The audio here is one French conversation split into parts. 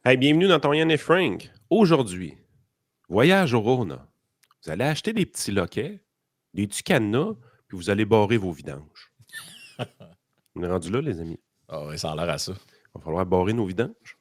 Hey, bienvenue dans ton Yann et Frank. Aujourd'hui, voyage au Rona. Vous allez acheter des petits loquets, des petits cadenas, puis vous allez barrer vos vidanges. On est rendu là, les amis. Ah oui, ça a l'air à ça. Il va falloir barrer nos vidanges.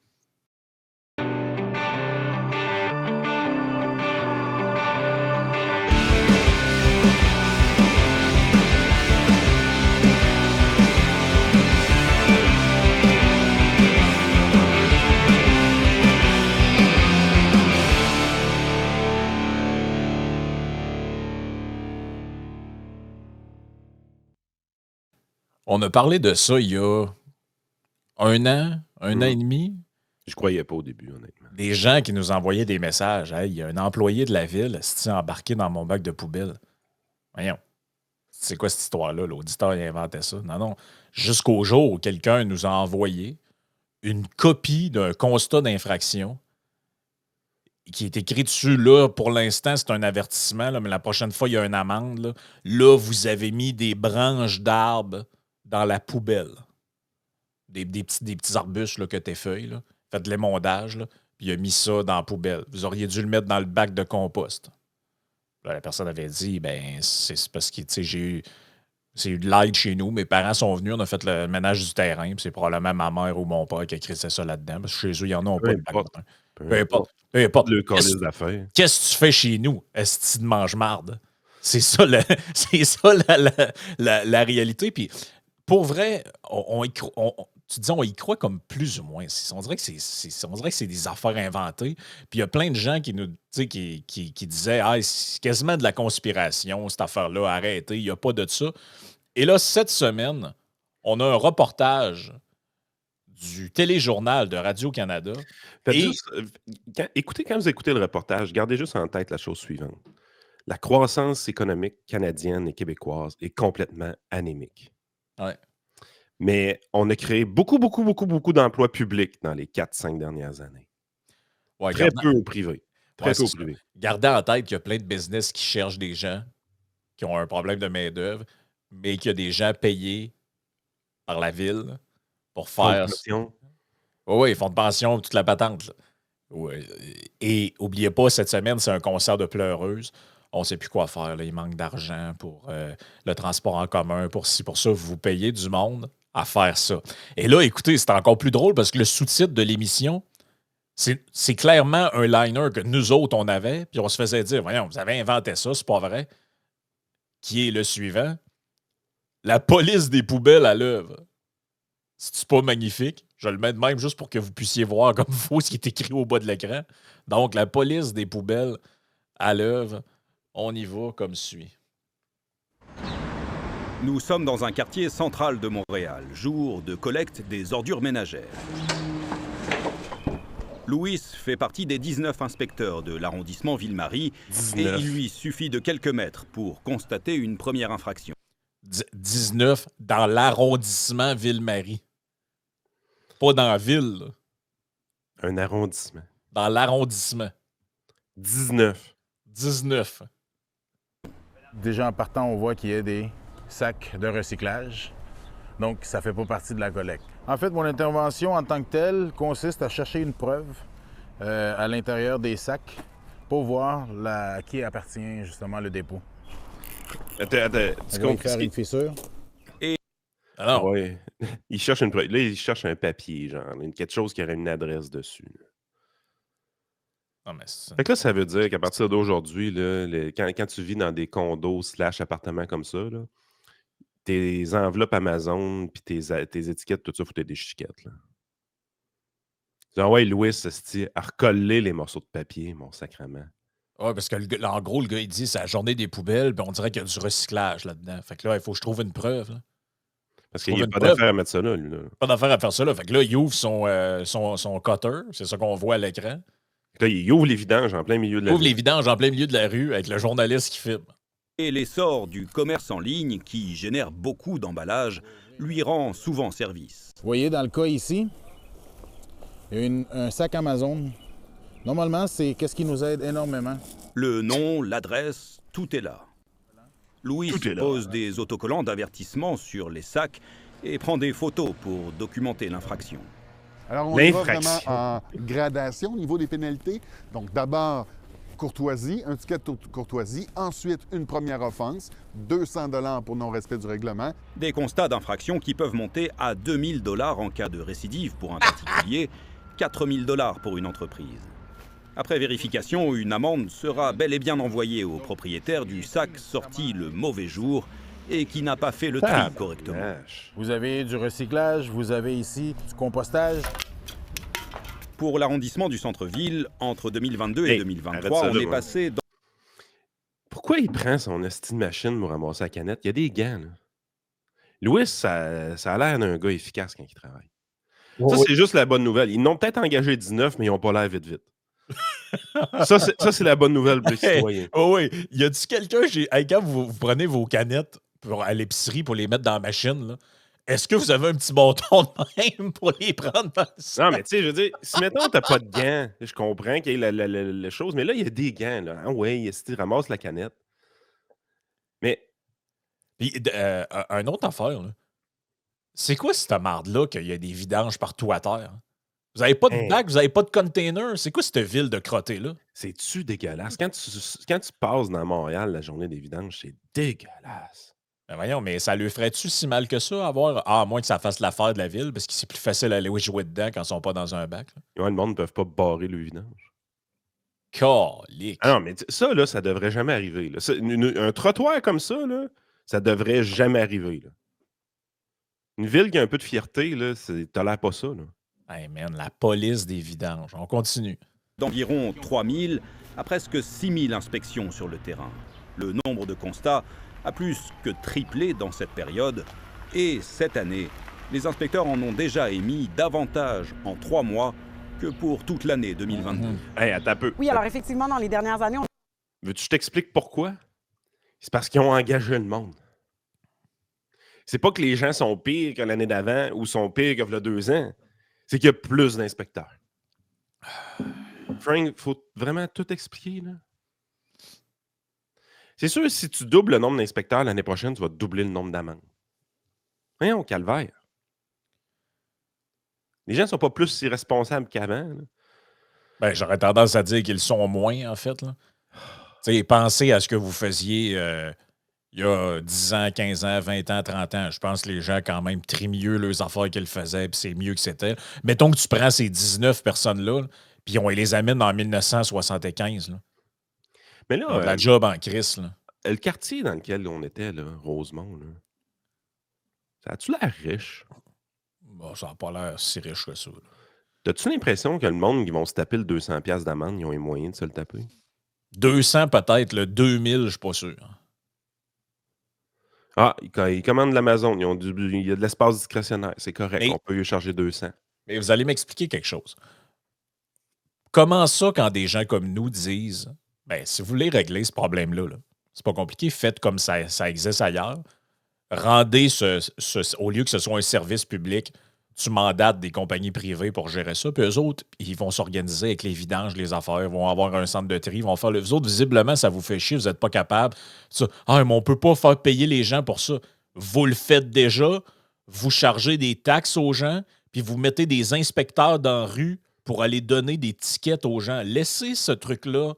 On a parlé de ça il y a un an et demi. Je croyais pas au début, honnêtement. Des gens qui nous envoyaient des messages. Hey, il y a un employé de la ville qui embarqué dans mon bac de poubelle. Voyons. C'est quoi cette histoire-là? L'auditeur il inventait ça. Non, non. Jusqu'au jour où quelqu'un nous a envoyé une copie d'un constat d'infraction qui est écrit dessus, là, pour l'instant, c'est un avertissement, là, mais la prochaine fois, il y a une amende. Là, vous avez mis des branches d'arbres dans la poubelle. Des petits arbustes là, que tes feuilles. Là. Faites de l'émondage, là, puis il a mis ça dans la poubelle. Vous auriez dû le mettre dans le bac de compost. Là, la personne avait dit, ben, c'est parce que j'ai eu de l'aide chez nous. Mes parents sont venus, on a fait le ménage du terrain, puis c'est probablement ma mère ou mon père qui a crissé ça là-dedans, parce que chez eux, ils n'en ont Peu pas de bac. importe. Peu importe. Peu importe. Le calice d'affaires. Qu'est-ce que tu fais chez nous, esti de mange-marde? C'est ça, c'est ça la réalité. Puis pour vrai, tu dis, on y croit comme plus ou moins. On dirait que c'est des affaires inventées. Puis il y a plein de gens qui nous qui disaient ah, c'est quasiment de la conspiration, cette affaire-là, arrêtez, il n'y a pas de ça. Et là, cette semaine, on a un reportage du téléjournal de Radio-Canada. Quand vous écoutez le reportage, gardez juste en tête la chose suivante. La croissance économique canadienne et québécoise est complètement anémique. Ouais. Mais on a créé beaucoup d'emplois publics dans les 4-5 dernières années. Ouais, Très peu au privé. Très peu au ça. privé. Gardez en tête qu'il y a plein de business qui cherchent des gens qui ont un problème de main-d'œuvre, mais qu'il y a des gens payés par la ville pour faire. Oui, fonds de pension, toute la patente. Là. Ouais. Et oubliez pas, cette semaine, c'est un concert de pleureuses. On ne sait plus quoi faire. Là. Il manque d'argent pour le transport en commun, pour ci, pour ça. Vous payez du monde à faire ça. Et là, écoutez, c'est encore plus drôle parce que le sous-titre de l'émission, c'est clairement un liner que nous autres, on avait, puis on se faisait dire, voyons, vous avez inventé ça, c'est pas vrai, qui est le suivant. La police des poubelles à l'œuvre. C'est-tu pas magnifique? Je le mets de même juste pour que vous puissiez voir comme il faut ce qui est écrit au bas de l'écran. Donc, la police des poubelles à l'œuvre, on y va comme suit. Nous sommes dans un quartier central de Montréal, jour de collecte des ordures ménagères. Louis fait partie des 19 inspecteurs de l'arrondissement Ville-Marie et il lui suffit de quelques mètres pour constater une première infraction. 19 dans l'arrondissement Ville-Marie. Pas dans la ville. Là. Un arrondissement. Dans l'arrondissement. 19. Déjà en partant, on voit qu'il y a des sacs de recyclage. Donc, ça ne fait pas partie de la collecte. En fait, mon intervention en tant que telle consiste à chercher une preuve à l'intérieur des sacs pour voir à qui appartient justement le dépôt. Attends, tu comprends? Faire une fissure. Alors, ouais. Il cherche une preuve. Là, il cherche un papier, genre, quelque chose qui aurait une adresse dessus. Non, mais fait que là, ça veut dire qu'à partir d'aujourd'hui, là, quand tu vis dans des condos / appartements comme ça, là, tes enveloppes Amazon puis tes étiquettes, tout ça, faut être des chiquettes. Là. Genre, ouais, Louis, à recoller les morceaux de papier, mon sacrement. Oui, parce que en gros, le gars, il dit c'est la journée des poubelles, puis on dirait qu'il y a du recyclage là-dedans. Fait que là, il faut que je trouve une preuve. Là. Parce qu'il n'y a pas d'affaire à mettre ça là, lui. Là. Pas d'affaire à faire ça là. Fait que là, il ouvre son cutter, c'est ça qu'on voit à l'écran. Là, il ouvre les vidanges en plein milieu de la rue. Il ouvre les vidanges en plein milieu de la rue avec le journaliste qui filme. Et l'essor du commerce en ligne, qui génère beaucoup d'emballages, lui rend souvent service. Vous voyez, dans le cas ici, il y a un sac Amazon. Normalement, c'est qu'est-ce qui nous aide énormément. Le nom, l'adresse, tout est là. Louis pose des autocollants d'avertissement sur les sacs et prend des photos pour documenter l'infraction. Alors, on y va vraiment en gradation au niveau des pénalités. Donc, d'abord, courtoisie, un ticket de courtoisie. Ensuite, une première offense, 200 $ pour non-respect du règlement. Des constats d'infraction qui peuvent monter à 2000 $ en cas de récidive pour un particulier, 4000 $ pour une entreprise. Après vérification, une amende sera bel et bien envoyée au propriétaire du sac sorti le mauvais jour et qui n'a pas fait le tri correctement. Vous avez du recyclage, vous avez ici du compostage. Pour l'arrondissement du centre-ville, entre 2022 et 2023, on est passé dans... Pourquoi il prend son esti de machine pour ramasser la canette? Il y a des gants, là. Louis, ça a l'air d'un gars efficace quand il travaille. Ça, c'est juste la bonne nouvelle. Ils n'ont peut-être engagé 19, mais ils n'ont pas l'air vite. Ça, c'est la bonne nouvelle pour les citoyens. Oui. Y a-tu quelqu'un, quand vous prenez vos canettes à l'épicerie pour les mettre dans la machine, là, est-ce que vous avez un petit bâton de même pour les prendre dans le sac? Non, mais tu sais, je veux dire, si mettons, t'as pas de gants, je comprends qu'il y ait la chose, mais là, il y a des gants, là. Ah ouais, il ramasse la canette. Mais. Puis, un autre affaire, là. C'est quoi cette marde-là qu'il y a des vidanges partout à terre? Vous n'avez pas de bac, vous n'avez pas de container. C'est quoi cette ville de crotté-là? C'est-tu dégueulasse? Quand tu passes dans Montréal la journée des vidanges, c'est dégueulasse. Ben voyons, mais ça lui ferait-tu si mal que ça avoir. À moins que ça fasse l'affaire de la ville, parce que c'est plus facile d'aller jouer dedans quand ils sont pas dans un bac. Ouais, le monde ne peut pas barrer le vidange. Calique. Ah non, mais ça, là, ça devrait jamais arriver. Là. Un trottoir comme ça, là, ça devrait jamais arriver. Là. Une ville qui a un peu de fierté, là, t'as l'air pas ça. Là. Hey man, la police des vidanges. On continue. D'environ 3000 à presque 6000 inspections sur le terrain. Le nombre de constats a plus que triplé dans cette période. Et cette année, les inspecteurs en ont déjà émis davantage en 3 mois que pour toute l'année 2022. Hey, attends un peu. Oui, alors effectivement, dans les dernières années... Veux-tu que je t'explique pourquoi? C'est parce qu'ils ont engagé le monde. C'est pas que les gens sont pires que l'année d'avant ou sont pires que le 2 ans. C'est qu'il y a plus d'inspecteurs. Frank, il faut vraiment tout expliquer, là. C'est sûr, si tu doubles le nombre d'inspecteurs l'année prochaine, tu vas doubler le nombre d'amendes. Voyons, calvaire. Les gens ne sont pas plus irresponsables qu'avant. Là. Ben, j'aurais tendance à dire qu'ils sont moins, en fait. Là. Pensez à ce que vous faisiez il y a 10 ans, 15 ans, 20 ans, 30 ans. Je pense que les gens, quand même, trient mieux leurs affaires qu'ils faisaient, puis c'est mieux que c'était. Mettons que tu prends ces 19 personnes-là, puis on les amène en 1975. Là. Mais là, la job en crise. Là. Le quartier dans lequel on était, là, Rosemont, là, ça a-tu l'air riche? Bon, ça n'a pas l'air si riche que ça. T'as-tu l'impression que le monde qui vont se taper le 200$ d'amende, ils ont les moyens de se le taper? 200 peut-être, le 2000, je suis pas sûr. Ah, ils commandent de l'Amazon, il y a de l'espace discrétionnaire, c'est correct, on peut lui charger 200. Mais vous allez m'expliquer quelque chose. Comment ça, quand des gens comme nous disent, ben, si vous voulez régler ce problème-là, là, c'est pas compliqué, faites comme ça existe ailleurs, rendez au lieu que ce soit un service public, tu mandates des compagnies privées pour gérer ça, puis eux autres, ils vont s'organiser avec les vidanges, les affaires, ils vont avoir un centre de tri, ils vont faire Vous autres, visiblement, ça vous fait chier, vous n'êtes pas capable. Mais on peut pas faire payer les gens pour ça. Vous le faites déjà, vous chargez des taxes aux gens, puis vous mettez des inspecteurs dans la rue pour aller donner des tickets aux gens. Laissez ce truc-là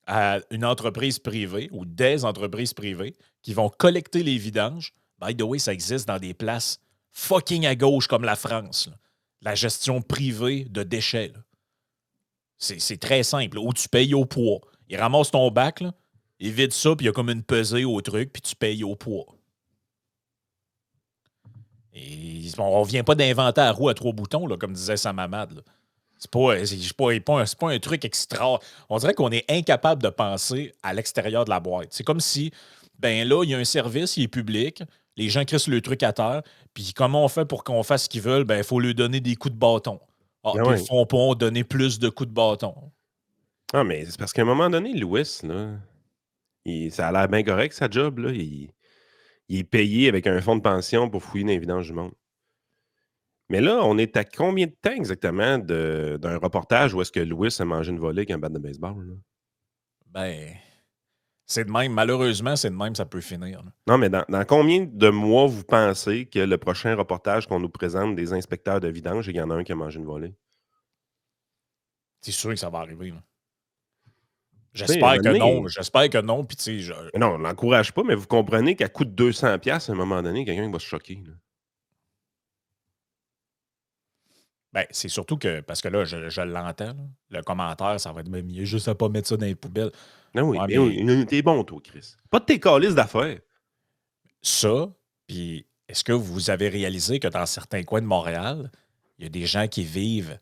à une entreprise privée ou des entreprises privées qui vont collecter les vidanges. By the way, ça existe dans des places fucking à gauche comme la France. Là. La gestion privée de déchets. C'est très simple. Où tu payes au poids. Ils ramassent ton bac, là, ils vident ça, puis il y a comme une pesée au truc, puis tu payes au poids. Et on ne vient pas d'inventer la roue à 3 boutons, là, comme disait sa mamade. Là. C'est pas un truc extra. On dirait qu'on est incapable de penser à l'extérieur de la boîte. C'est comme si, ben là, il y a un service, il est public, les gens crissent le truc à terre, puis comment on fait pour qu'on fasse ce qu'ils veulent? Ben, il faut leur donner des coups de bâton. Puis ils font pas donner plus de coups de bâton. Ah, mais c'est parce qu'à un moment donné, Louis, là, ça a l'air bien correct, sa job, là. Il est payé avec un fonds de pension pour fouiller dans les vidanges du monde. Mais là, on est à combien de temps exactement d'un reportage où est-ce que Louis a mangé une volée avec un bat de baseball? Là? Ben, C'est de même. Malheureusement, c'est de même, ça peut finir. Là. Non, mais dans combien de mois vous pensez que le prochain reportage qu'on nous présente des inspecteurs de vidange, il y en a un qui a mangé une volée? C'est sûr que ça va arriver. Là. Tu sais, J'espère que non. J'espère que non. Puis, tu sais, non, on ne l'encourage pas, mais vous comprenez qu'à coût de 200$, à un moment donné, quelqu'un va se choquer. Là. Ben, c'est surtout que, parce que là, je l'entends, là, le commentaire, ça va être même mieux juste à pas mettre ça dans les poubelles. Ah oui, Ouais, mais oui, t'es bon, toi, Chris. Pas de tes calices d'affaires. Ça, puis est-ce que vous avez réalisé que dans certains coins de Montréal, il y a des gens qui vivent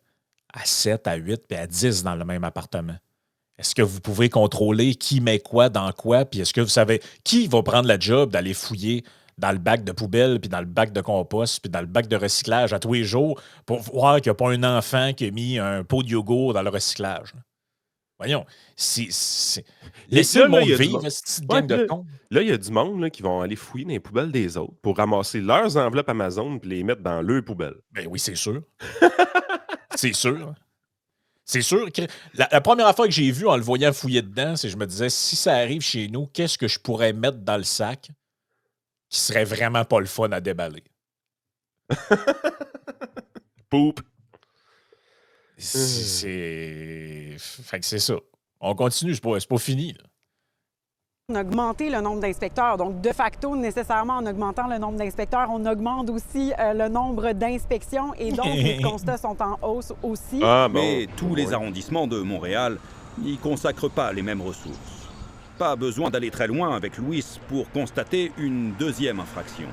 à 7, à 8 puis à 10 dans le même appartement? Est-ce que vous pouvez contrôler qui met quoi dans quoi? Puis est-ce que vous savez qui va prendre la job d'aller fouiller dans le bac de poubelle, puis dans le bac de compost, puis dans le bac de recyclage à tous les jours pour voir qu'il n'y a pas un enfant qui a mis un pot de yogourt dans le recyclage? Là? Voyons, laissez le monde vivre, cette petite gang de cons. Là, il y a du monde là, qui vont aller fouiller dans les poubelles des autres pour ramasser leurs enveloppes Amazon et les mettre dans leurs poubelles. Ben oui, c'est sûr. C'est sûr. C'est sûr que la première fois que j'ai vu en le voyant fouiller dedans, c'est que je me disais, si ça arrive chez nous, qu'est-ce que je pourrais mettre dans le sac qui serait vraiment pas le fun à déballer? Poup! Fait que c'est ça. On continue, c'est pas fini. Là. On a augmenté le nombre d'inspecteurs. Donc, de facto, nécessairement, en augmentant le nombre d'inspecteurs, on augmente aussi le nombre d'inspections et donc les constats sont en hausse aussi. Ah, mais tous les arrondissements de Montréal n'y consacrent pas les mêmes ressources. Pas besoin d'aller très loin avec Louis pour constater une deuxième infraction.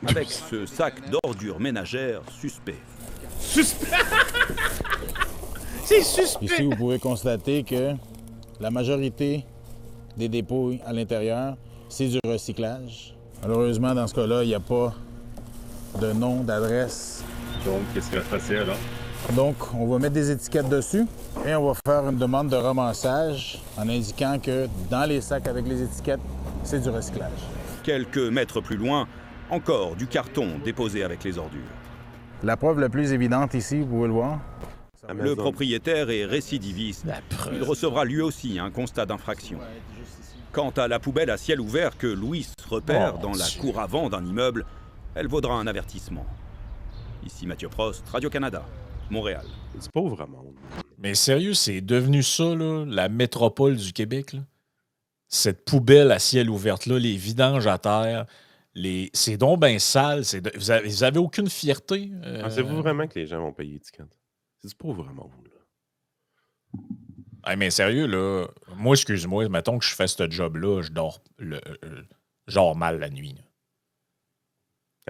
Avec ce sac d'ordures ménagères suspect. Suspect! C'est suspect! Ici, vous pouvez constater que la majorité des dépôts à l'intérieur, c'est du recyclage. Malheureusement, dans ce cas-là, il n'y a pas de nom, d'adresse. Donc, qu'est-ce qui va se passer alors? Donc, on va mettre des étiquettes dessus et on va faire une demande de ramassage en indiquant que dans les sacs avec les étiquettes, c'est du recyclage. Quelques mètres plus loin, encore du carton déposé avec les ordures. La preuve la plus évidente ici, vous pouvez le voir. Amazon. Le propriétaire est récidiviste. Il recevra lui aussi un constat d'infraction. Quant à la poubelle à ciel ouvert que Louis repère dans la cour avant d'un immeuble, elle vaudra un avertissement. Ici Mathieu Prost, Radio-Canada, Montréal. C'est pas vraiment. Mais sérieux, c'est devenu ça, là, la métropole du Québec. Là. Cette poubelle à ciel ouvert-là, les vidanges à terre, c'est donc bien sale. Vous avez aucune fierté? Pensez-vous vraiment que les gens vont payer l'étiquette? C'est du pauvre monde, là. Hey, mais sérieux, là, moi, excuse-moi, mettons que je fais ce job-là, je dors mal la nuit.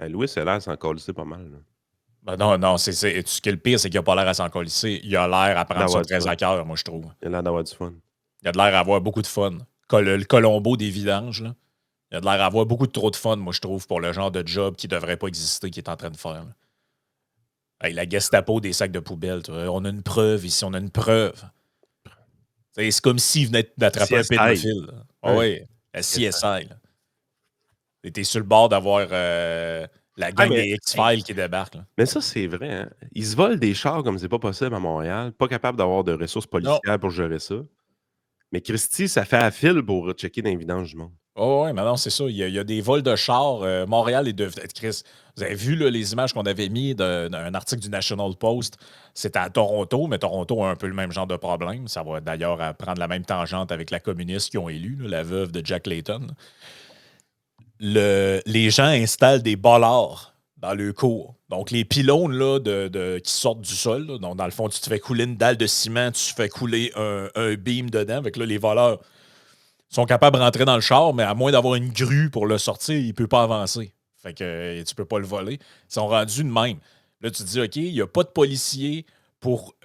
Louis, c'est l'air s'en colisser pas mal. Là. Ben non, ce qui est le pire, c'est qu'il a pas l'air à s'en colisser. Il a l'air à prendre ça très à cœur, moi, je trouve. Il a l'air d'avoir du fun. Il a de l'air d'avoir beaucoup de fun. Le Colombo des vidanges, là. Il a de l'air d'avoir beaucoup trop de fun, moi, je trouve, pour le genre de job qui devrait pas exister, qu'il est en train de faire. Hey, la Gestapo des sacs de poubelle, tu vois. On a une preuve ici, on a une preuve. C'est comme s'il venait d'attraper un pédophile. Oui, la CSI. T'es sur le bord d'avoir la gang des X-Files qui débarque. Là. Mais ça, c'est vrai. Hein? Ils se volent des chars comme c'est pas possible à Montréal. Pas capable d'avoir de ressources policières pour gérer ça. Mais Christy, ça fait à fil pour checker dans les vidanges du monde. Oh oui, mais non, c'est ça. Il y a des vols de chars. Montréal est devenu... Chris, vous avez vu là, les images qu'on avait mis d'un article du National Post. C'était à Toronto, mais Toronto a un peu le même genre de problème. Ça va d'ailleurs prendre la même tangente avec la communiste qu'ils ont élu, là, la veuve de Jack Layton. Les gens installent des bollards dans le cours. Donc, les pylônes là, qui sortent du sol, là, donc dans le fond, tu te fais couler une dalle de ciment, tu fais couler un beam dedans. Avec là, les voleurs sont capables de rentrer dans le char, mais à moins d'avoir une grue pour le sortir, il ne peut pas avancer. Fait que tu peux pas le voler. Ils sont rendus de même. Là, tu te dis, OK, il n'y a pas de policiers pour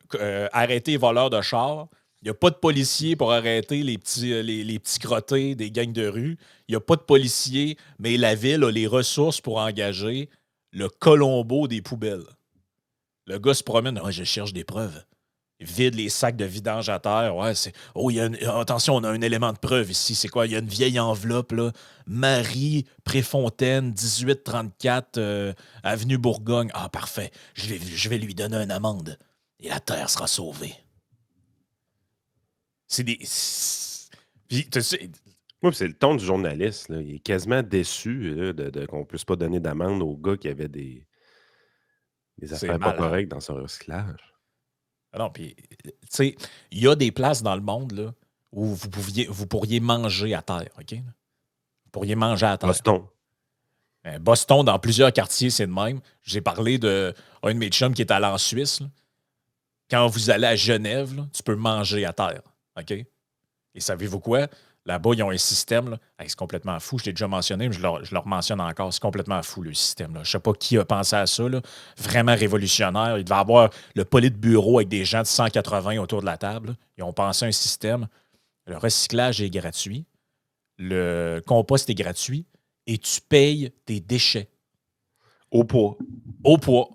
arrêter les voleurs de char. Il n'y a pas de policiers pour arrêter les petits crottés des gangs de rue. Il n'y a pas de policiers, mais la ville a les ressources pour engager le Colombo des poubelles. Le gars se promène. Je cherche des preuves. Il vide les sacs de vidange à terre. Ouais, attention, on a un élément de preuve ici. C'est quoi? Il y a une vieille enveloppe, là. Marie Préfontaine, 1834, Avenue Bourgogne. Ah, parfait. Je vais lui donner une amende. Et la terre sera sauvée. C'est des... Puis, Oui, c'est le ton du journaliste. Là. Il est quasiment déçu là, qu'on ne puisse pas donner d'amende au gars qui avait des C'est affaires pas malade. correctes dans son recyclage. Ah non, puis, tu sais, il y a des places dans le monde là, où vous pourriez manger à terre, OK? Vous pourriez manger à terre. Boston. Boston, dans plusieurs quartiers, c'est de même. J'ai parlé d'un de mes chums qui est allé en Suisse. Là. Quand vous allez à Genève, là, tu peux manger à terre, OK? Et savez-vous quoi? Là-bas, ils ont un système, là, c'est complètement fou. Je l'ai déjà mentionné, mais je leur mentionne encore. C'est complètement fou, le système. Là. Je ne sais pas qui a pensé à ça. Là. Vraiment révolutionnaire. Il devait y avoir le politburo avec des gens de 180 autour de la table. Là. Ils ont pensé à un système. Le recyclage est gratuit. Le compost est gratuit. Et tu payes tes déchets. Au poids. Au poids.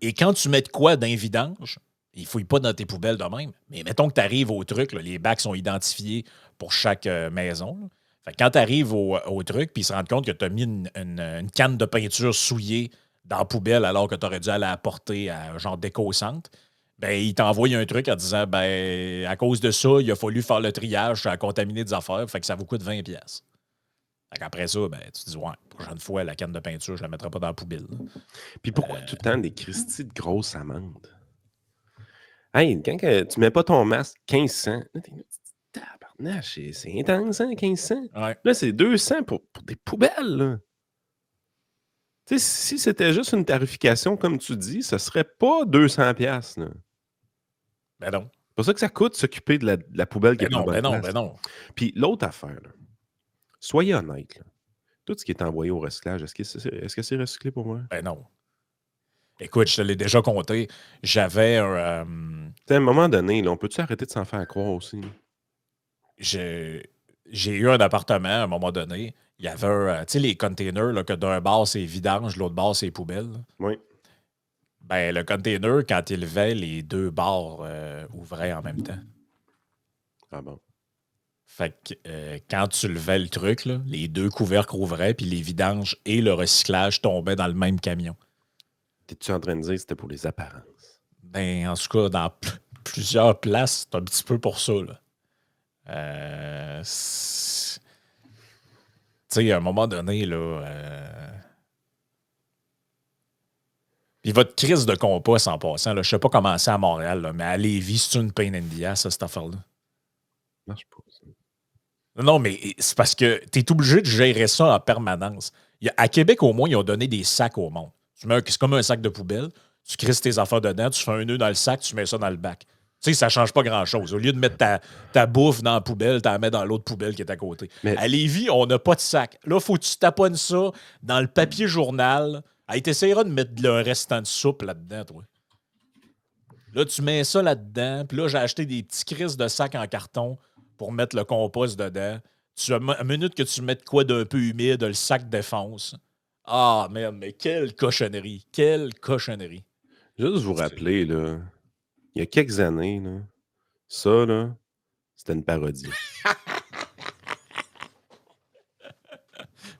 Et quand tu mets de quoi dans les vidanges, il ne fouille pas dans tes poubelles de même. Mais mettons que tu arrives au truc, là, les bacs sont identifiés pour chaque maison. Là. Fait que quand tu arrives au truc, puis ils se rendent compte que tu as mis une canne de peinture souillée dans la poubelle alors que tu aurais dû aller la porter à genre déco-centre, ben, ils t'envoient un truc en disant ben, à cause de ça, il a fallu faire le triage, ça a contaminé des affaires, fait que ça vous coûte 20$. Fait qu'après ça, ben, tu te dis ouais, prochaine fois, la canne de peinture, je la mettrai pas dans la poubelle. Là. Puis pourquoi tout le temps des Christy de grosses amendes? Hey, quand tu mets pas ton masque, 1500. Là, tabarnache, c'est intense, hein, 1500. Ouais. Là, c'est 200 pour des poubelles. Là. Tu sais, si c'était juste une tarification, comme tu dis, ce serait pas 200$. Là. Ben non. C'est pour ça que ça coûte s'occuper de la poubelle qui est pas bonne place. Ben non. Puis l'autre affaire, là, soyez honnête. Là. Tout ce qui est envoyé au recyclage, est-ce que c'est recyclé pour moi? Ben non. Écoute, je te l'ai déjà compté. J'avais un. À un moment donné, là, on peut-tu arrêter de s'en faire croire aussi? J'ai eu un appartement à un moment donné. Il y avait tu sais, les containers, là, que d'un bord, c'est vidange, l'autre bord, c'est poubelle. Là. Oui. Ben, le container, quand il levait, les deux barres ouvraient en même temps. Ah bon. Fait que quand tu levais le truc, là, les deux couvercles ouvraient, puis les vidanges et le recyclage tombaient dans le même camion. T'es-tu en train de dire que c'était pour les apparences? Ben, en tout cas, dans plusieurs places, c'est un petit peu pour ça. Là. Tu sais, à un moment donné, là. Puis votre crise de compost en passant, là, je sais pas comment c'est à Montréal, là, mais à Lévis, c'est une pain in the ass, ça, cette affaire-là. Marche pas. Ça. Non, mais c'est parce que tu es obligé de gérer ça en permanence. À Québec, au moins, ils ont donné des sacs au monde. C'est comme un sac de poubelle. Tu crisses tes affaires dedans, tu fais un nœud dans le sac, tu mets ça dans le bac. Tu sais, ça change pas grand-chose. Au lieu de mettre ta bouffe dans la poubelle, tu la mets dans l'autre poubelle qui est à côté. Mais... À Lévis, on n'a pas de sac. Là, faut que tu taponnes ça dans le papier journal. Hey, t'essayeras de mettre le restant de soupe là-dedans, toi. Là, tu mets ça là-dedans. Puis là, j'ai acheté des petits crises de sacs en carton pour mettre le compost dedans. À minute que tu mets de quoi d'un peu humide, le sac défonce. Ah, merde, mais quelle cochonnerie. Quelle cochonnerie. Juste vous rappeler, là, il y a quelques années, là, ça, là, c'était une parodie.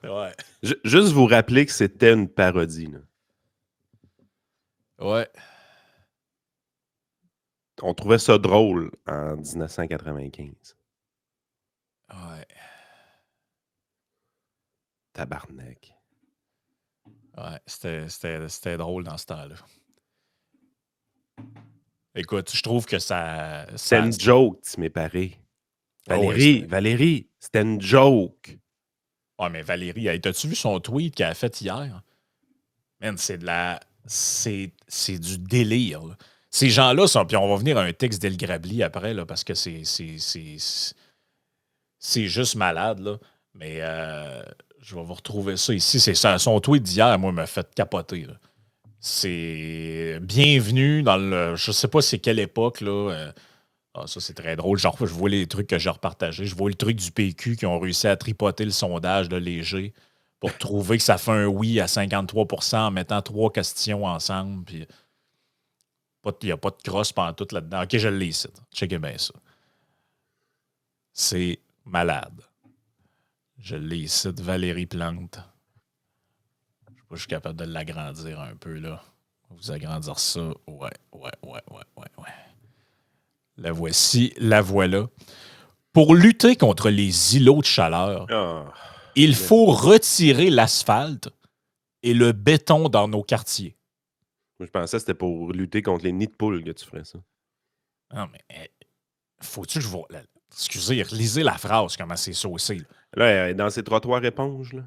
Ouais. Juste vous rappeler que c'était une parodie. Là. Ouais. On trouvait ça drôle en 1995. Ouais. Tabarnak. Ouais, c'était drôle dans ce temps-là. Écoute, je trouve que ça... C'était une joke, tu m'es paré. Valérie, Valérie, c'était une joke. Ouais, mais Valérie, t'as-tu vu son tweet qu'elle a fait hier? Man, c'est de la... C'est du délire. Là. Ces gens-là sont... Puis on va venir à un texte d'El Grabli après, là, parce que c'est juste malade, là. Mais je vais vous retrouver ça ici. C'est ça. Son tweet d'hier, moi, m'a fait capoter. Là. C'est bienvenue dans le... Je sais pas c'est quelle époque, là. Ça, c'est très drôle. Genre, je vois les trucs que j'ai repartagés. Je vois le truc du PQ qui ont réussi à tripoter le sondage de Léger pour trouver que ça fait un oui à 53% en mettant 3 questions ensemble. Puis il n'y a pas de crosse pantoute là-dedans. OK, je l'ai ici. Checkez bien ça. C'est malade. Je l'ai ici. Valérie Plante. Je sais pas si je suis capable de l'agrandir un peu, là. Vous agrandir ça. Ouais. La voici, la voilà. Pour lutter contre les îlots de chaleur, il faut retirer l'asphalte et le béton dans nos quartiers. Moi, je pensais que c'était pour lutter contre les nids de poules que tu ferais ça. Non, mais faut-tu que je vois... Excusez, lisez la phrase, comment c'est saucé. Là, dans ces trottoirs éponges, là.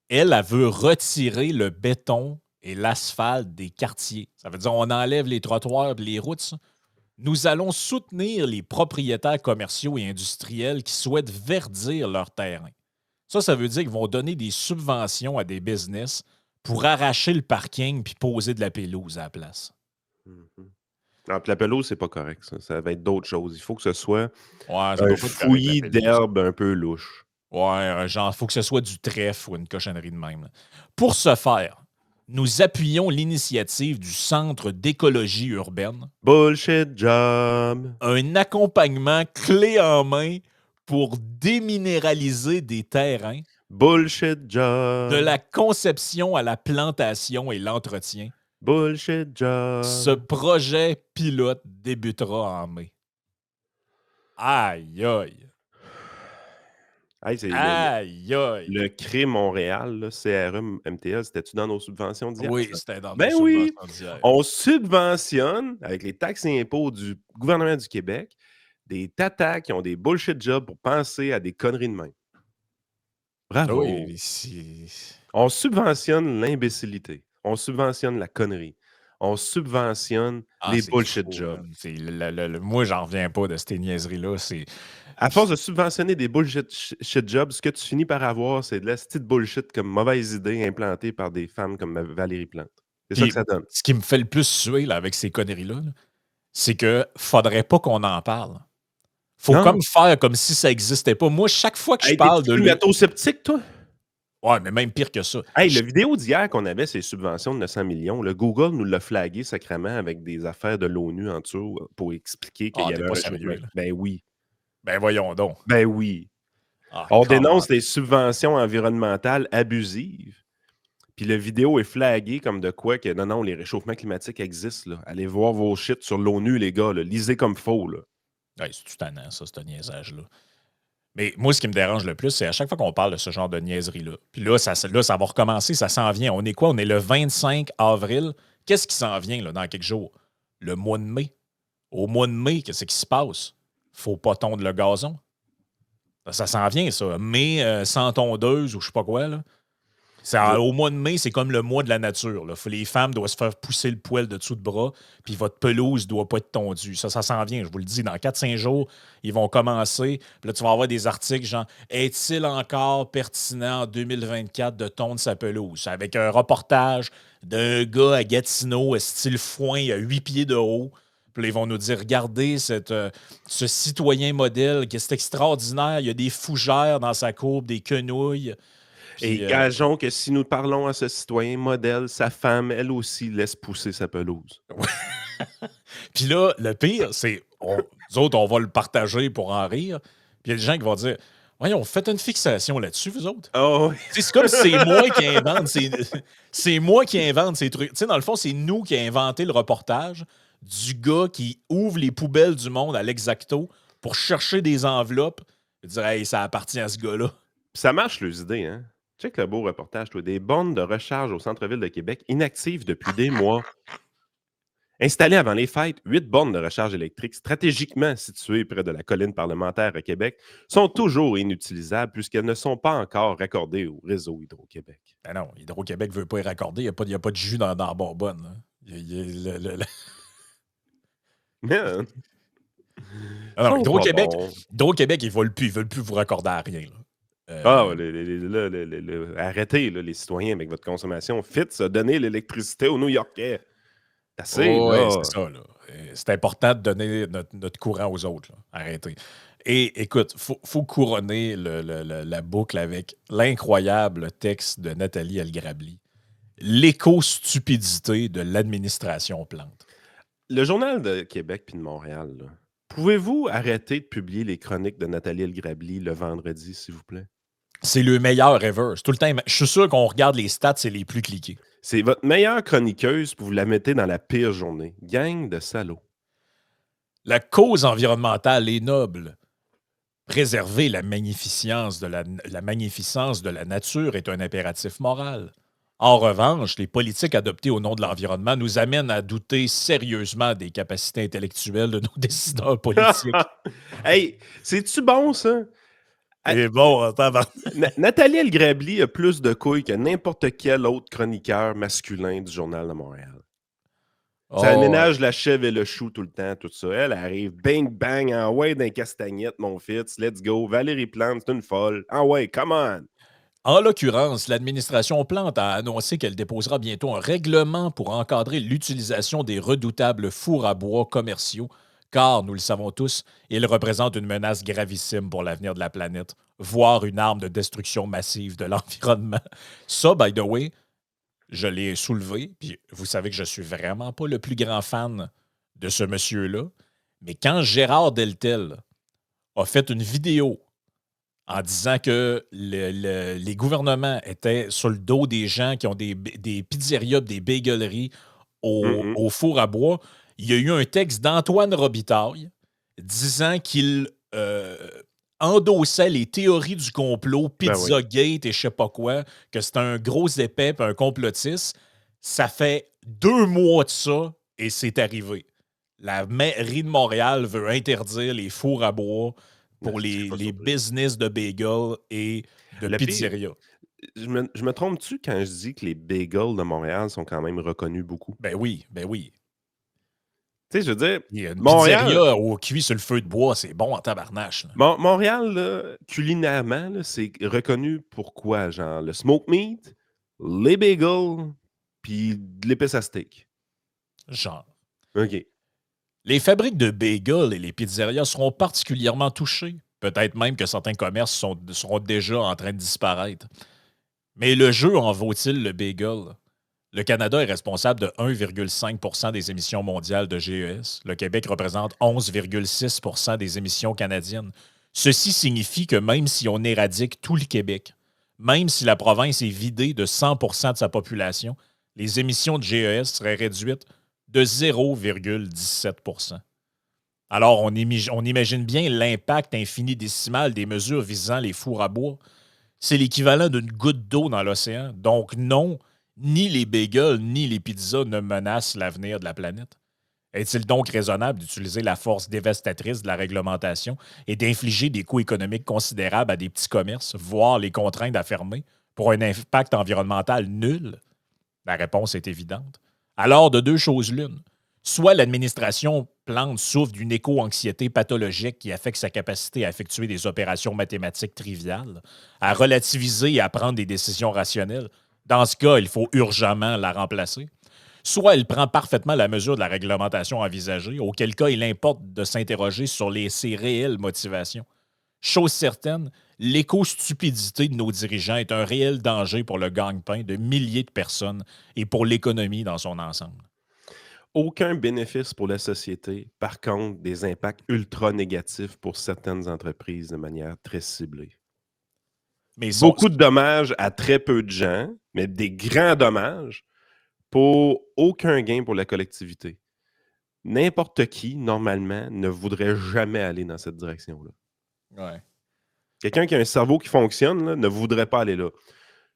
Elle veut retirer le béton et l'asphalte des quartiers. Ça veut dire on enlève les trottoirs et les routes, ça. Nous allons soutenir les propriétaires commerciaux et industriels qui souhaitent verdir leur terrain. Ça veut dire qu'ils vont donner des subventions à des business pour arracher le parking puis poser de la pelouse à la place. Non, puis la pelouse, c'est pas correct, ça. Ça va être d'autres choses. Il faut que ce soit un fouillis d'herbe un peu louche. Ouais, genre, il faut que ce soit du trèfle ou une cochonnerie de même. Là. Pour ce faire, nous appuyons l'initiative du Centre d'écologie urbaine. Bullshit job! Un accompagnement clé en main pour déminéraliser des terrains. Bullshit job! De la conception à la plantation et l'entretien. Bullshit job! Ce projet pilote débutera en mai. Aïe, aïe! Aïe, aïe! Le CRE Montréal, là, CRE MTL, c'était-tu dans nos subventions d'hier? Oui, c'était dans nos subventions d'hier. On subventionne, avec les taxes et impôts du gouvernement du Québec, des tatas qui ont des bullshit jobs pour penser à des conneries de même. Bravo! Oui, on subventionne l'imbécilité. On subventionne la connerie. On subventionne les bullshit jobs. Moi, j'en reviens pas de ces niaiseries-là. À force de subventionner des bullshit jobs, ce que tu finis par avoir, c'est de la petite bullshit comme mauvaise idée implantée par des femmes comme Valérie Plante. C'est ça que ça donne. Ce qui me fait le plus suer là, avec ces conneries-là, c'est que faudrait pas qu'on en parle. Faut comme faire comme si ça n'existait pas. Moi, chaque fois que je parle de lui... sceptique, toi? Ouais, mais même pire que ça. Hey, la vidéo d'hier qu'on avait, ces subventions de 900 millions, le Google nous l'a flagué sacrément avec des affaires de l'ONU en dessous pour expliquer qu'il y avait pas sérieux, là. Ben oui. Ben voyons donc. Ben oui. On dénonce les subventions environnementales abusives. Puis la vidéo est flaguée comme de quoi que non, les réchauffements climatiques existent. Là. Allez voir vos shit sur l'ONU, les gars. Là. Lisez comme faux. Là. Ouais, c'est tout tannant, ça, ce niaisage-là. Mais moi, ce qui me dérange le plus, c'est à chaque fois qu'on parle de ce genre de niaiserie-là. Puis là, ça va recommencer, ça s'en vient. On est quoi? On est le 25 avril. Qu'est-ce qui s'en vient là, dans quelques jours? Le mois de mai. Au mois de mai, qu'est-ce qui se passe? Faut pas tondre le gazon. Ça s'en vient, ça. Mai sans tondeuse ou je sais pas quoi, là. Au mois de mai, c'est comme le mois de la nature. Là. Les femmes doivent se faire pousser le poil de dessous de bras, puis votre pelouse ne doit pas être tondue. Ça s'en vient, je vous le dis. Dans 4-5 jours, ils vont commencer. Puis là, tu vas avoir des articles genre « Est-il encore pertinent en 2024 de tondre sa pelouse? » Avec un reportage d'un gars à Gatineau, style foin, à 8 pieds de haut. Puis là, ils vont nous dire « Regardez ce citoyen modèle, c'est extraordinaire. Il y a des fougères dans sa courbe, des quenouilles. » Et gageons que si nous parlons à ce citoyen modèle, sa femme, elle aussi, laisse pousser sa pelouse. Puis là, le pire, c'est nous autres, on va le partager pour en rire. Puis il y a des gens qui vont dire voyons, faites une fixation là-dessus, vous autres. Oh. C'est comme si c'est moi qui invente c'est moi qui invente ces trucs. Tu sais, dans le fond, c'est nous qui avons inventé le reportage du gars qui ouvre les poubelles du monde à l'Exacto pour chercher des enveloppes et dire hey, ça appartient à ce gars-là. Puis ça marche, les idées, hein? Check le beau reportage, toi. Des bornes de recharge au centre-ville de Québec, inactives depuis des mois. Installées avant les fêtes, 8 bornes de recharge électrique stratégiquement situées près de la colline parlementaire à Québec sont toujours inutilisables puisqu'elles ne sont pas encore raccordées au réseau Hydro-Québec. Ben non, Hydro-Québec ne veut pas y raccorder. Il n'y a pas de jus dans la Bourbonne. Man. Non, Hydro-Québec, ils ne veulent plus vous raccorder à rien. Arrêtez, là, les citoyens, avec votre consommation. Fitz a donné l'électricité aux New-Yorkais. C'est ça. Là. C'est important de donner notre courant aux autres. Là. Arrêtez. Et écoute, faut couronner la boucle avec l'incroyable texte de Nathalie Elgrabli. L'éco-stupidité de l'administration Plante. Le Journal de Québec puis de Montréal, là. Pouvez-vous arrêter de publier les chroniques de Nathalie Elgrabli le vendredi, s'il vous plaît? C'est le meilleur ever. C'est tout le temps. Je suis sûr qu'on regarde les stats, c'est les plus cliqués. C'est votre meilleure chroniqueuse, puis vous la mettez dans la pire journée. Gang de salauds. La cause environnementale est noble. Préserver la magnificence de la nature est un impératif moral. En revanche, les politiques adoptées au nom de l'environnement nous amènent à douter sérieusement des capacités intellectuelles de nos décideurs politiques. Hey, c'est-tu bon, ça? C'est bon, attends. Nathalie El-Grabli a plus de couilles que n'importe quel autre chroniqueur masculin du Journal de Montréal. Ça aménage la chèvre et le chou tout le temps, tout ça. Elle arrive, bang, bang, en ouais d'un castagnette, mon fils, let's go. Valérie Plante, c'est une folle. En ouais, come on. En l'occurrence, l'administration Plante a annoncé qu'elle déposera bientôt un règlement pour encadrer l'utilisation des redoutables fours à bois commerciaux, car, nous le savons tous, ils représentent une menace gravissime pour l'avenir de la planète, voire une arme de destruction massive de l'environnement. Ça, by the way, je l'ai soulevé, puis vous savez que je suis vraiment pas le plus grand fan de ce monsieur-là, mais quand Gérard Deltel a fait une vidéo en disant que les gouvernements étaient sur le dos des gens qui ont des pizzerias, des bageleries au four à bois, il y a eu un texte d'Antoine Robitaille disant qu'il endossait les théories du complot, Pizzagate et je sais pas quoi, que c'était un gros épais et un complotiste. Ça fait 2 mois de ça et c'est arrivé. La mairie de Montréal veut interdire les fours à bois pour les business de bagel et de pizzeria. Je me trompe-tu quand je dis que les bagels de Montréal sont quand même reconnus beaucoup? Ben oui, ben oui. Tu sais, je veux dire, une Montréal... pizzeria au cuit sur le feu de bois, c'est bon en tabarnache. Montréal, là, culinairement, là, c'est reconnu pour quoi? Genre le smoke meat, les bagels, puis de l'épice à steak. Genre. OK. Les fabriques de bagels et les pizzerias seront particulièrement touchées. Peut-être même que certains commerces seront déjà en train de disparaître. Mais le jeu en vaut-il le bagel? Le Canada est responsable de 1,5 % des émissions mondiales de GES. Le Québec représente 11,6 % des émissions canadiennes. Ceci signifie que même si on éradique tout le Québec, même si la province est vidée de 100 % de sa population, les émissions de GES seraient réduites de 0,17 %. Alors, on imagine bien l'impact infini-décimal des mesures visant les fours à bois. C'est l'équivalent d'une goutte d'eau dans l'océan. Donc non, ni les bagels ni les pizzas ne menacent l'avenir de la planète. Est-il donc raisonnable d'utiliser la force dévastatrice de la réglementation et d'infliger des coûts économiques considérables à des petits commerces, voire les contraindre à fermer, pour un impact environnemental nul? La réponse est évidente. Alors, de 2 choses l'une. Soit l'administration Plante souffre d'une éco-anxiété pathologique qui affecte sa capacité à effectuer des opérations mathématiques triviales, à relativiser et à prendre des décisions rationnelles. Dans ce cas, il faut urgemment la remplacer. Soit elle prend parfaitement la mesure de la réglementation envisagée, auquel cas il importe de s'interroger sur ses réelles motivations. Chose certaine, l'éco-stupidité de nos dirigeants est un réel danger pour le gagne-pain de milliers de personnes et pour l'économie dans son ensemble. Aucun bénéfice pour la société, par contre, des impacts ultra négatifs pour certaines entreprises de manière très ciblée. Mais beaucoup de dommages à très peu de gens, mais des grands dommages pour aucun gain pour la collectivité. N'importe qui, normalement, ne voudrait jamais aller dans cette direction-là. Ouais. Quelqu'un qui a un cerveau qui fonctionne là, ne voudrait pas aller là.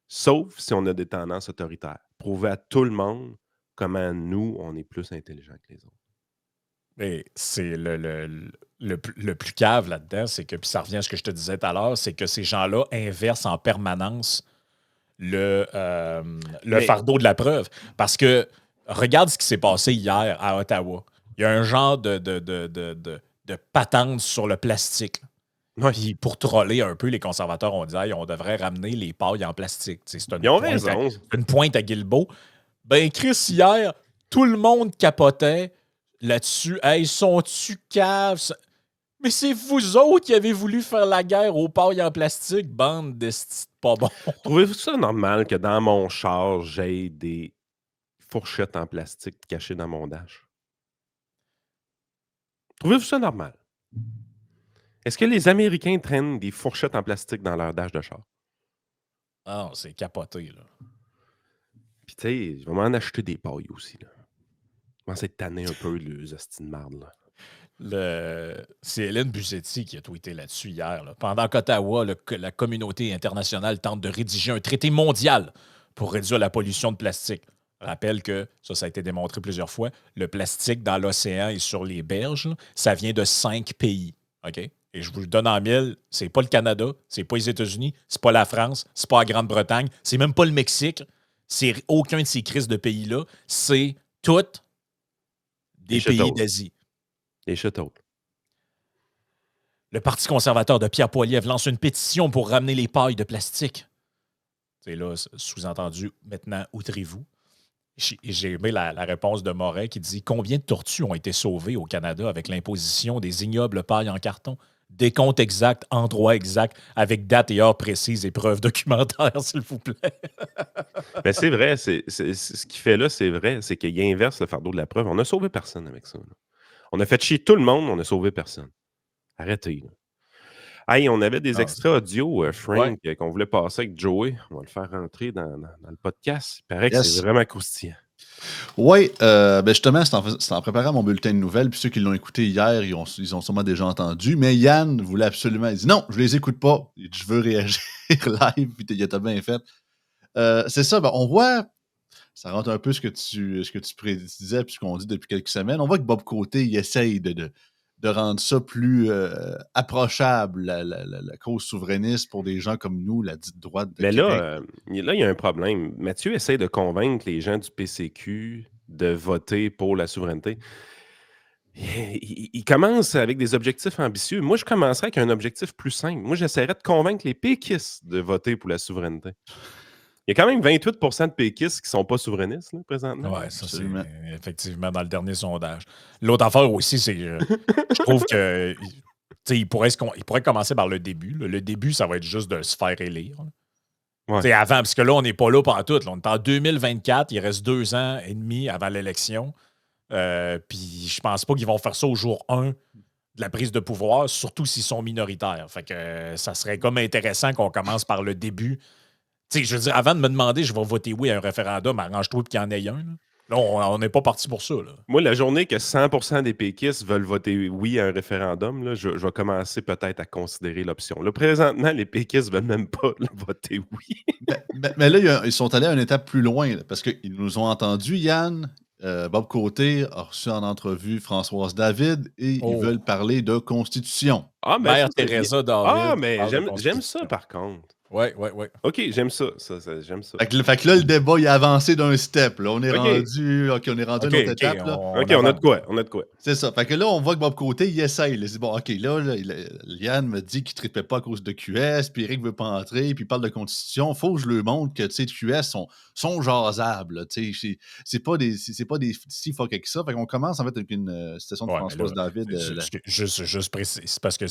Sauf si on a des tendances autoritaires. Prouver à tout le monde comment nous, on est plus intelligents que les autres. Mais c'est le plus cave là-dedans, c'est que, puis ça revient à ce que je te disais tout à l'heure, c'est que ces gens-là inversent en permanence le fardeau de la preuve. Parce que regarde ce qui s'est passé hier à Ottawa. Il y a un genre de patente sur le plastique. Ouais. Puis pour troller un peu, les conservateurs ont dit on devrait ramener les pailles en plastique. Ils ont raison. C'est une pointe à Guilbeault. Ben, Chris, hier, tout le monde capotait là-dessus. Hey, sont-tu caves? Mais c'est vous autres qui avez voulu faire la guerre aux pailles en plastique, bande de pas bon. Trouvez-vous ça normal que dans mon char, j'ai des fourchettes en plastique cachées dans mon dash? Trouvez-vous ça normal? Est-ce que les Américains traînent des fourchettes en plastique dans leur dash de char? Ah, c'est capoté, là. Puis, tu sais, je vais m'en acheter des pailles aussi, là. Je commence à être tanné un peu, les hosties de marde, là. C'est Hélène Buzetti qui a tweeté là-dessus hier. Là. Pendant qu'Ottawa, la communauté internationale tente de rédiger un traité mondial pour réduire la pollution de plastique. Rappelle que, ça a été démontré plusieurs fois, le plastique dans l'océan et sur les berges, là, ça vient de 5 pays. OK? Et je vous le donne en mille, c'est pas le Canada, c'est pas les États-Unis, c'est pas la France, c'est pas la Grande-Bretagne, c'est même pas le Mexique, c'est aucun de ces crises de pays-là, c'est toutes des pays d'Asie. Les châteaux. Le Parti conservateur de Pierre Poilievre lance une pétition pour ramener les pailles de plastique. C'est là, sous-entendu, maintenant, outrez-vous. J'ai aimé la réponse de Moret qui dit « Combien de tortues ont été sauvées au Canada avec l'imposition des ignobles pailles en carton? Décompte exact, endroit exact, avec date et heure précise et preuves documentaires, s'il vous plaît. » Mais c'est vrai, ce qu'il fait là, c'est vrai, c'est qu'il inverse le fardeau de la preuve. On n'a sauvé personne avec ça. Là. On a fait chier tout le monde, on n'a sauvé personne. Arrêtez. Là. Hey, on avait des extraits audio, Frank, qu'on voulait passer avec Joey. On va le faire rentrer dans le podcast. Il paraît que c'est vraiment croustillant. Oui, justement, c'est en préparant mon bulletin de nouvelles. Puis ceux qui l'ont écouté hier, ils ont sûrement déjà entendu. Mais Yann voulait absolument. Il dit non, je les écoute pas. Je veux réagir live. Puis il a bien fait. C'est ça, on voit. Ça rentre un peu ce que tu prédisais puis ce qu'on dit depuis quelques semaines. On voit que Bob Côté, il essaye de rendre ça plus approchable, la cause souverainiste pour des gens comme nous, la dite droite de Mais Québec. là, il y a un problème. Mathieu essaie de convaincre les gens du PCQ de voter pour la souveraineté. Il commence avec des objectifs ambitieux. Moi, je commencerais avec un objectif plus simple. Moi, j'essaierais de convaincre les péquistes de voter pour la souveraineté. Il y a quand même 28 % de péquistes qui ne sont pas souverainistes, là, présentement. Oui, ça, c'est effectivement dans le dernier sondage. L'autre affaire aussi, c'est que je trouve que il pourrait commencer par le début. Là. Le début, ça va être juste de se faire élire. Ouais. Avant, parce que là, on n'est pas là pour tout. Là. On est en 2024, il reste 2 ans et demi avant l'élection. Puis je pense pas qu'ils vont faire ça au jour 1 de la prise de pouvoir, surtout s'ils sont minoritaires. Fait que ça serait comme intéressant qu'on commence par le début. T'sais, je veux dire, avant de me demander je vais voter oui à un référendum, arrange-toi qu'il y en ait un. Là, on n'est pas parti pour ça. Là. Moi, la journée que 100% des péquistes veulent voter oui à un référendum, là, je vais commencer peut-être à considérer l'option. Là, présentement, les péquistes ne veulent même pas voter oui. mais là, ils sont allés à une étape plus loin, là, parce qu'ils nous ont entendu, Yann. Bob Côté a reçu en entrevue Françoise David et ils veulent parler de constitution. Mère Teresa David. Ah, mais j'aime ça, par contre. Oui. OK, j'aime ça. J'aime ça. Fait que là, le débat, il a avancé d'un step. Là. On est rendu à une autre étape. Là. OK, on a de quoi. C'est ça. Fait que là, on voit que Bob Côté, il essaye. Il dit, bon, OK, là Yann me dit qu'il ne trippait pas à cause de QS, puis Eric ne veut pas entrer, puis il parle de constitution. Il faut que je lui montre que, tu sais, QS sont jasables. Tu sais, c'est pas des si fuck avec ça. Fait qu'on commence, en fait, avec une citation de Françoise David. Juste précis. C'est parce que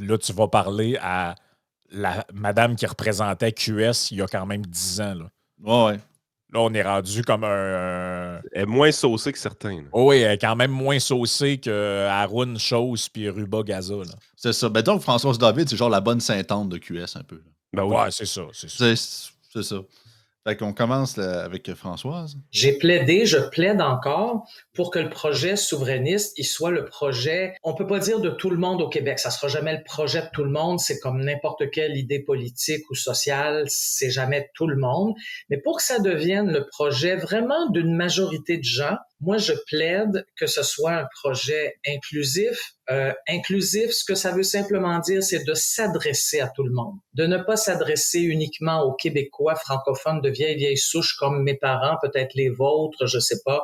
là, tu vas parler à la madame qui représentait QS il y a quand même 10 ans. Là, ouais. Là on est rendu comme un... Elle est moins saucée que certains. Oui, elle est quand même moins saucée que Haroun Chose puis Ruba Gaza. Là. C'est ça. Ben donc, Françoise David, c'est genre la bonne Sainte-Anne de QS un peu. Là. Ben oui. Ouais, c'est ça. C'est ça. Fait qu'on commence là, avec Françoise. Je plaide encore pour que le projet souverainiste, il soit le projet, on peut pas dire de tout le monde au Québec, ça sera jamais le projet de tout le monde, c'est comme n'importe quelle idée politique ou sociale, c'est jamais tout le monde, mais pour que ça devienne le projet vraiment d'une majorité de gens, moi je plaide que ce soit un projet inclusif. Inclusif, ce que ça veut simplement dire, c'est de s'adresser à tout le monde, de ne pas s'adresser uniquement aux Québécois francophones de vieilles souches comme mes parents, peut-être les vôtres, je sais pas,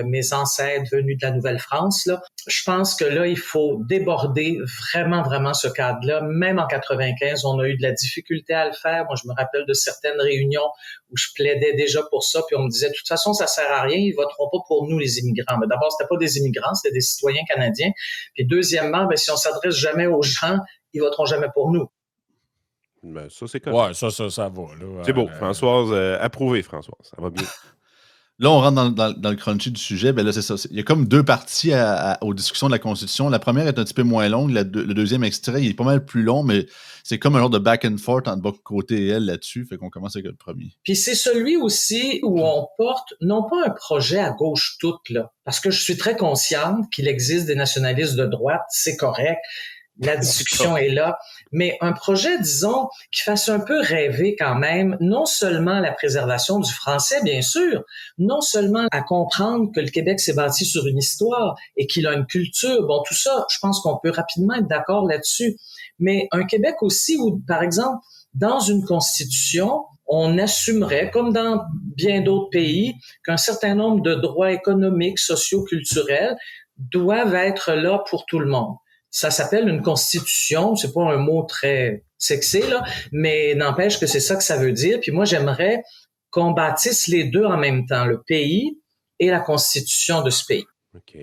mes ancêtres venus de la Nouvelle-France. Là, je pense que là, il faut déborder vraiment ce cadre-là. Même en 95, on a eu de la difficulté à le faire. Moi, je me rappelle de certaines réunions où je plaidais déjà pour ça, puis on me disait, de toute façon, ça sert à rien, ils voteront pas pour nous, les immigrants. Mais d'abord, c'était pas des immigrants, c'était des citoyens canadiens. Puis deuxièmement, si on s'adresse jamais aux gens, ils voteront jamais pour nous. Ben, ça, c'est correct. Ouais, ça va. Là, c'est beau. Françoise, approuvé, Françoise. Ça va bien. Là, on rentre dans le crunchy du sujet. Ben là, c'est ça. Il y a comme deux parties aux discussions de la Constitution. La première est un petit peu moins longue. Le deuxième extrait, il est pas mal plus long, mais c'est comme un genre de back and forth entre Boc Côté et elle là-dessus. Fait qu'on commence avec le premier. Puis c'est celui aussi où on porte non pas un projet à gauche toute, là, parce que je suis très consciente qu'il existe des nationalistes de droite, c'est correct. La discussion est là, mais un projet, disons, qui fasse un peu rêver quand même, non seulement la préservation du français, bien sûr, non seulement à comprendre que le Québec s'est bâti sur une histoire et qu'il a une culture, bon, tout ça, je pense qu'on peut rapidement être d'accord là-dessus, mais un Québec aussi où, par exemple, dans une constitution, on assumerait, comme dans bien d'autres pays, qu'un certain nombre de droits économiques, sociaux, culturels doivent être là pour tout le monde. Ça s'appelle une constitution, c'est pas un mot très sexy, là, mais n'empêche que c'est ça que ça veut dire. Puis moi, j'aimerais qu'on bâtisse les deux en même temps, le pays et la constitution de ce pays. OK.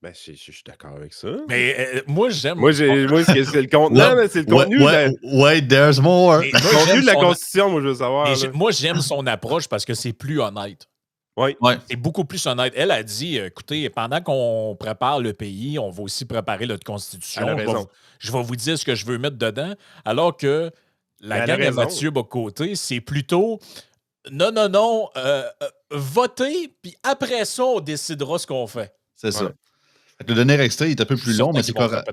Ben, je suis d'accord avec ça. Mais moi, j'aime... Moi, c'est le contenu. Non, mais c'est le contenu. Wait, there's more. Le contenu de la Constitution, moi, je veux savoir. Moi, j'aime son approche parce que c'est plus honnête. Oui. C'est beaucoup plus honnête. Elle a dit, écoutez, pendant qu'on prépare le pays, on va aussi préparer notre constitution. Je vais vous dire ce que je veux mettre dedans. Alors que la gang de Mathieu Bock-Côté, c'est plutôt non, votez, puis après ça, on décidera ce qu'on fait. C'est ça. Le dernier extrait est un peu plus long, mais c'est correct.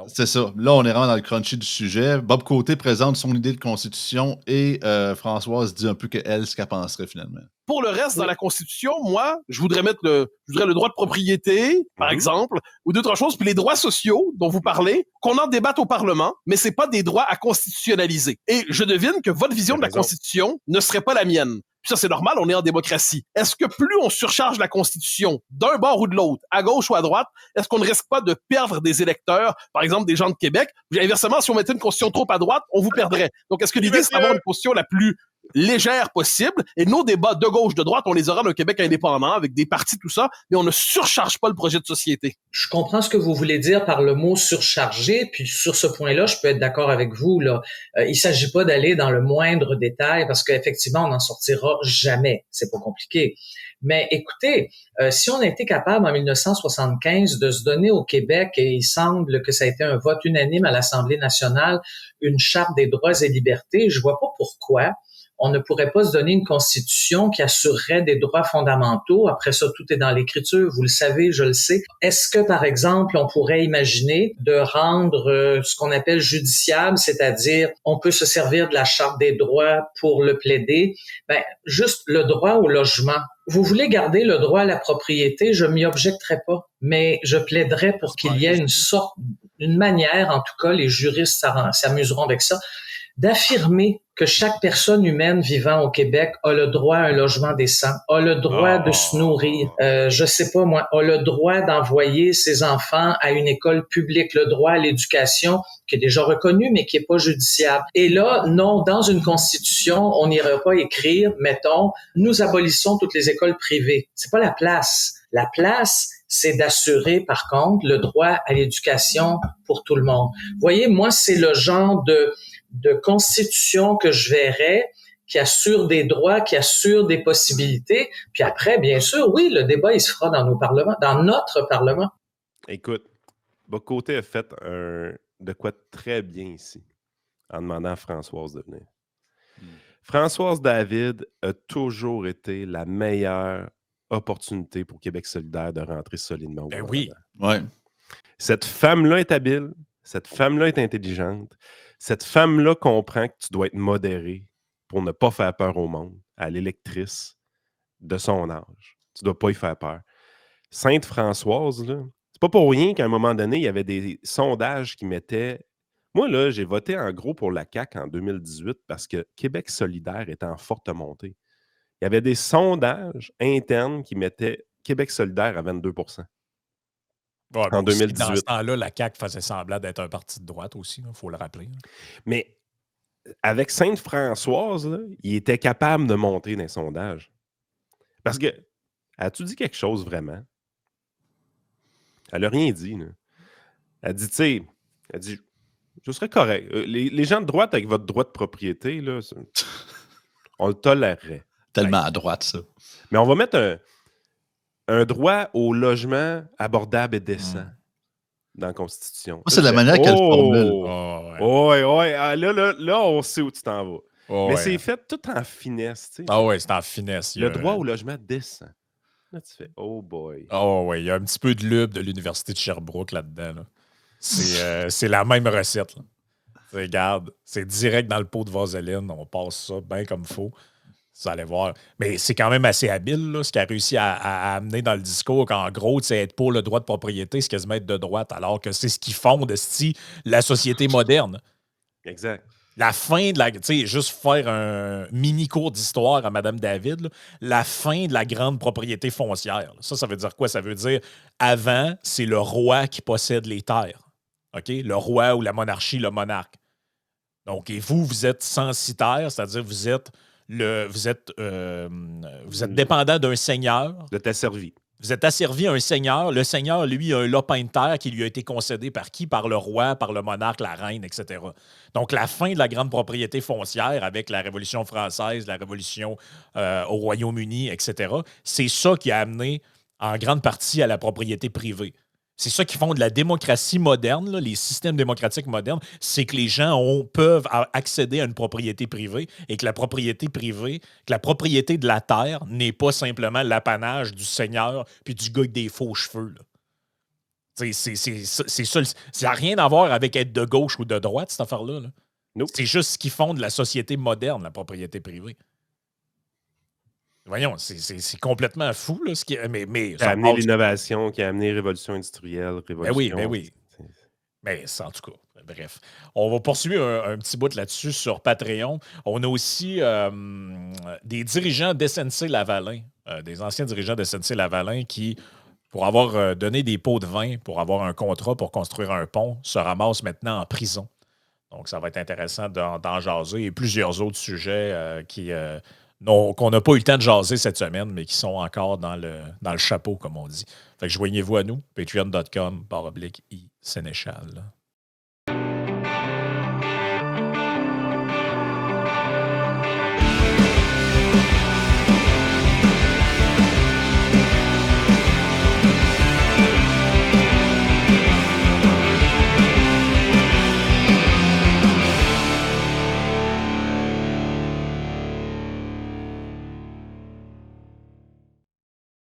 C'est ça. Là, on est vraiment dans le crunchy du sujet. Bob Côté présente son idée de constitution et Françoise dit un peu ce qu'elle penserait finalement. Pour le reste, dans la Constitution, moi, je voudrais mettre le droit de propriété, par exemple, ou d'autres choses, puis les droits sociaux dont vous parlez, qu'on en débatte au Parlement, mais c'est pas des droits à constitutionnaliser. Et je devine que votre vision de la Constitution ne serait pas la mienne. Puis ça, c'est normal, on est en démocratie. Est-ce que plus on surcharge la Constitution d'un bord ou de l'autre, à gauche ou à droite, est-ce qu'on ne risque pas de perdre des électeurs, par exemple des gens de Québec? Inversement, si on mettait une Constitution trop à droite, on vous perdrait. Donc, est-ce que l'idée, c'est d'avoir une Constitution la plus légère possible, et nos débats de gauche, de droite, on les aura dans un Québec indépendant, avec des partis, tout ça, mais on ne surcharge pas le projet de société. Je comprends ce que vous voulez dire par le mot surchargé, puis sur ce point-là, je peux être d'accord avec vous, là. Il s'agit pas d'aller dans le moindre détail, parce qu'effectivement, on n'en sortira jamais. C'est pas compliqué. Mais écoutez, si on a été capable en 1975 de se donner au Québec, et il semble que ça a été un vote unanime à l'Assemblée nationale, une charte des droits et libertés, je vois pas pourquoi on ne pourrait pas se donner une constitution qui assurerait des droits fondamentaux. Après ça, tout est dans l'écriture, vous le savez, je le sais. Est-ce que, par exemple, on pourrait imaginer de rendre ce qu'on appelle judiciable, c'est-à-dire on peut se servir de la Charte des droits pour le plaider? Ben, juste le droit au logement. Vous voulez garder le droit à la propriété, je m'y objecterai pas, mais je plaiderais pour qu'il y ait une manière, en tout cas, les juristes s'amuseront avec ça, d'affirmer que chaque personne humaine vivant au Québec a le droit à un logement décent, a le droit de se nourrir, je sais pas moi, a le droit d'envoyer ses enfants à une école publique, le droit à l'éducation qui est déjà reconnu mais qui est pas judiciable. Et là, non, dans une constitution, on n'irait pas écrire, mettons, nous abolissons toutes les écoles privées. C'est pas la place. La place, c'est d'assurer, par contre, le droit à l'éducation pour tout le monde. Vous voyez, moi, c'est le genre de constitution que je verrais, qui assure des droits, qui assure des possibilités. Puis après, bien sûr, oui, le débat, il se fera dans nos parlements, dans notre Parlement. Écoute, Bock-Côté a fait de quoi très bien ici, en demandant à Françoise de venir. Françoise David a toujours été la meilleure opportunité pour Québec solidaire de rentrer solidement au gouvernement. Oui. Ouais. Cette femme-là est habile, cette femme-là est intelligente, cette femme-là comprend que tu dois être modéré pour ne pas faire peur au monde, à l'électrice de son âge. Tu ne dois pas y faire peur. Sainte-Françoise, là, c'est pas pour rien qu'à un moment donné, il y avait des sondages qui mettaient... Moi, là, j'ai voté en gros pour la CAQ en 2018 parce que Québec solidaire était en forte montée. Il y avait des sondages internes qui mettaient Québec solidaire à 22 %. Ouais, en 2018. Dans ce temps-là, la CAQ faisait semblant d'être un parti de droite aussi, il faut le rappeler. Mais avec Sainte-Françoise, là, il était capable de monter dans les sondages. Parce que, as-tu dit quelque chose vraiment? Elle n'a rien dit. Là. Elle dit, tu sais, elle dit, je serais correct. Les gens de droite avec votre droit de propriété, là, on le tolérerait. Tellement à droite, ça. Mais on va mettre un droit au logement abordable et décent dans la Constitution. Moi, c'est la manière qu'elle formule. Ouais. Ah, là, on sait où tu t'en vas. Mais Ouais. c'est fait tout en finesse. Tu sais. Ah ouais, c'est en finesse. Le droit au logement décent. Là, tu fais, oh boy. Oh ouais, il y a un petit peu de lube de l'Université de Sherbrooke là-dedans. Là. C'est la même recette. Là. Regarde, c'est direct dans le pot de vaseline. On passe ça bien comme il faut. Vous allez voir. Mais c'est quand même assez habile, là, ce qu'il a réussi à amener dans le discours, qu'en gros, c'est être pour le droit de propriété, c'est quasiment être de droite, alors que c'est ce qui fonde, la société moderne. Exact. La fin de la... Tu sais, juste faire un mini cours d'histoire à Mme David, là, la fin de la grande propriété foncière. Là. Ça veut dire quoi? Ça veut dire, avant, c'est le roi qui possède les terres. OK? Le roi ou la monarchie, le monarque. Donc, et vous êtes censitaire, c'est-à-dire vous êtes dépendant d'un seigneur. Vous êtes asservi. Vous êtes asservi à un seigneur. Le seigneur, lui, a un lopin de terre qui lui a été concédé par qui? Par le roi, par le monarque, la reine, etc. Donc, la fin de la grande propriété foncière avec la Révolution française, la Révolution au Royaume-Uni, etc., c'est ça qui a amené en grande partie à la propriété privée. C'est ça qui font de la démocratie moderne, là, les systèmes démocratiques modernes, c'est que les gens peuvent accéder à une propriété privée et que la propriété privée, que la propriété de la terre n'est pas simplement l'apanage du seigneur puis du gars avec des faux cheveux. Là. C'est ça. Ça n'a rien à voir avec être de gauche ou de droite, cette affaire-là. Là. Nope. C'est juste ce qui fonde la société moderne, la propriété privée. Voyons, c'est complètement fou. Là, qui a amené l'innovation, qui a amené révolution industrielle, révolution... Ben oui. Mais en tout cas, bref. On va poursuivre un petit bout là-dessus sur Patreon. On a aussi des dirigeants d'SNC-Lavalin, des anciens dirigeants de SNC-Lavalin qui, pour avoir donné des pots de vin, pour avoir un contrat pour construire un pont, se ramassent maintenant en prison. Donc, ça va être intéressant d'en jaser et plusieurs autres sujets qu'on n'a pas eu le temps de jaser cette semaine, mais qui sont encore dans le chapeau, comme on dit. Fait que joignez-vous à nous, patreon.com/iSénéchal.